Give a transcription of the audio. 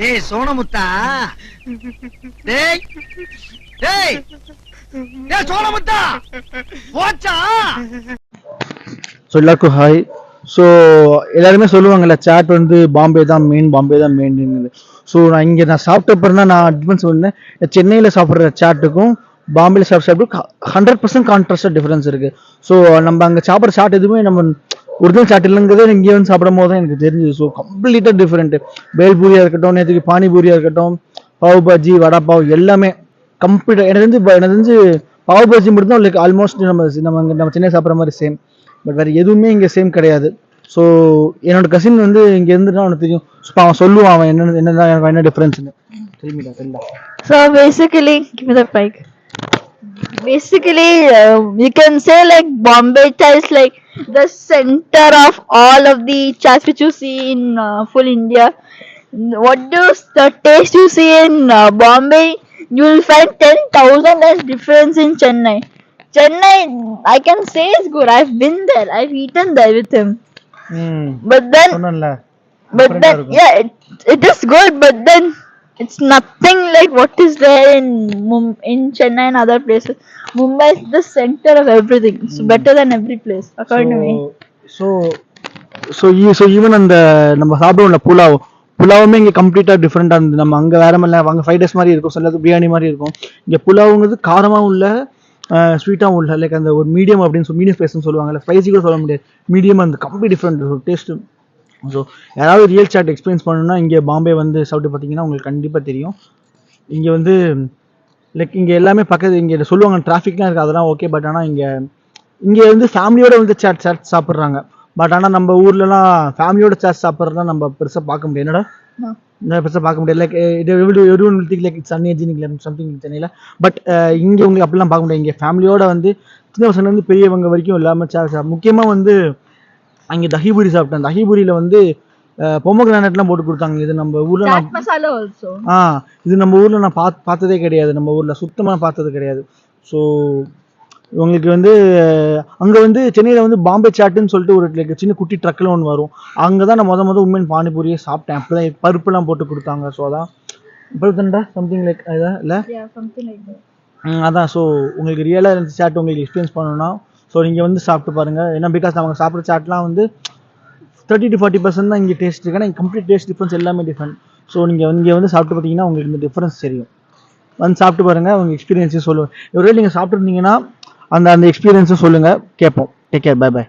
டேய் சோனமுத்தா, டேய் டேய் டேய் சோனமுத்தா, போச்சா? ஸோ எல்லாருக்கும் ஹாய். ஸோ எல்லாருமே சொல்லுவாங்கல்ல சாட் வந்து பாம்பே தான் மெயின், பாம்பே தான் மெயின்னு. ஸோ நான் சாப்பிட்டப்பறம் தான் நான் அட்வான்ஸ் சொன்னேன். சென்னையில் சாப்பிட்ற சாட்டுக்கும் பாம்பேல சாப்பிட்றதுக்கும் 100% கான்ட்ராஸ்டாக டிஃப்ரென்ஸ் இருக்குது. ஸோ நம்ம அங்கே சாப்பிட்ற சாட் எதுவுமே நம்ம ஒரிஜினல் சாட் இல்லைங்கிறதே இங்கே வந்து சாப்பிடும் போது தான் எனக்கு தெரிஞ்சுது. ஸோ கம்ப்ளீட்டாக டிஃப்ரெண்ட்டு. பேல்பூரியாக இருக்கட்டும், நேற்றுக்கு பானிபூரியாக இருக்கட்டும், பாவ் பாஜி, வடா பாவ் எல்லாமே கம்ப்ளீட்டாக எனக்கு தெரிஞ்சு பாவ் பாஜி மட்டும் தான் லைக் ஆல்மோஸ்ட் நம்ம சென்னை சாப்பிட்ற மாதிரி சேம். பட் வேறு எதுவுமே இங்கே சேம் கிடையாது. ஸோ என்னோட கசின் வந்து இங்கே இருந்துட்டு அவனுக்கு தெரியும். ஸோ அவன் சொல்லுவான் அவன் என்ன டிஃப்ரென்ஸ்னு. தெரியுமிடா. So basically, give me the mic. Basically, you can say like Bombay chai is like the center of all of the chais which you see in full India. What does the taste you see in Bombay? You will find 10,000 as difference in Chennai. Chennai, I can say is good. I've been there. I've eaten there with him. But then, yeah, it is good. But then, it's nothing like what is there in Chennai and other places. Mumbai is the center of everything. It's better than every place, according to me. So even அந்த நம்ம சாப்பிடுவோம்ல புலாவுமே இங்கே கம்ப்ளீட்டாக டிஃப்ரெண்டாக இருந்தது. நம்ம அங்கே வேற மாதிரி அங்கே ஃப்ரைட் ரைஸ் மாதிரி இருக்கும், சிலது பிரியாணி மாதிரி இருக்கும். இங்கே புலாவுங்கிறது காரமாகவும் இல்லை, ஸ்வீட்டாகவும் இல்லை, லைக் அந்த ஒரு மீடியம் அப்படின்னு மீடியம் ஸ்பைஸ்ன்னு சொல்லுவாங்கல்ல, ஸ்பைசி கூட சொல்ல முடியாது, மீடியம் அந்த கம்ப்ளீட் டிஃப்ரெண்ட் டேஸ்ட்டு. ஸோ யாராவது ரியல் சாட் எக்ஸ்பீரியன்ஸ் பண்ணணும்னா இங்கே பாம்பே வந்து சாப்பிட்டு பார்த்தீங்கன்னா உங்களுக்கு கண்டிப்பாக தெரியும். இங்கே வந்து லைக் இங்கே எல்லாமே பக்கத்து இங்கே சொல்லுவாங்க டிராஃபிக்லாம் இருக்குது, அதெல்லாம் ஓகே. பட் ஆனால் இங்கே வந்து ஃபேமிலியோட வந்து சாட் சாப்பிட்றாங்க. பட் ஆனால் நம்ம ஊர்லலாம் ஃபேமிலியோட சாட் சாப்பிட்றதுலாம் நம்ம பெருசாக பார்க்க முடியாது. என்னடா பெருசாக பார்க்க முடியாது. Like everyone will think like it's unhygienic something சென்னையில். பட் இங்கே உங்களுக்கு அப்படிலாம் பார்க்க முடியாது. இங்கே ஃபேமிலியோட வந்து சின்ன பசங்கலேருந்து பெரியவங்க வரைக்கும் இல்லாமல் சாட் முக்கியமாக வந்து அங்கே தஹிபூரி சாப்பிட்டேன். தஹிபூரியில் வந்து பொமோகிரானட்லாம் போட்டு கொடுத்தாங்க. இது நம்ம ஊரில் இது நம்ம ஊரில் நான் பார்த்ததே கிடையாது, நம்ம ஊரில் சுத்தமாக பார்த்தது கிடையாது. ஸோ உங்களுக்கு வந்து அங்கே வந்து சென்னையில் வந்து பாம்பே சாட்டுன்னு சொல்லிட்டு ஒரு லைக் சின்ன குட்டி ட்ரக்கில் ஒன்று வரும். அங்கே தான் நான் முதல் உண்மையான பானிபூரியே சாப்பிட்டேன். அப்போ தான் பருப்புலாம் போட்டு கொடுத்தாங்க. ஸோ அதான் பருப்புண்டா சம்திங் லைக் அதான் இல்லை அதான். ஸோ உங்களுக்கு ரியலாக இருந்துச்சு சாட் உங்களுக்கு எக்ஸ்பீரியன்ஸ் பண்ணணும்னா ஸோ நீங்கள் வந்து சாப்பிட்டு பாருங்கள். ஏன்னா பிகாஸ் நம்ம சாப்பிட்ற சாட்லாம் வந்து 30 to 40% தான் இங்கே டேஸ்ட் இருக்கு. ஆனால் கம்ப்ளீட் டேஸ்ட் டிஃப்ரென்ஸ் எல்லாமே டிஃப்ரெண்ட். ஸோ நீங்கள் வந்து சாப்பிட்டு பார்த்தீங்கன்னா உங்களுக்கு இந்த டிஃப்ரென்ஸ் தெரியும். வந்து சாப்பிட்டு பாருங்கள், உங்கள் எக்ஸ்பீரியன்ஸையும் சொல்லுவேன். ஒருவேளை நீங்கள் சாப்பிட்ருந்தீங்கன்னா அந்த எக்ஸ்பீரியன்ஸும் சொல்லுங்கள், கேட்போம். Take care, by.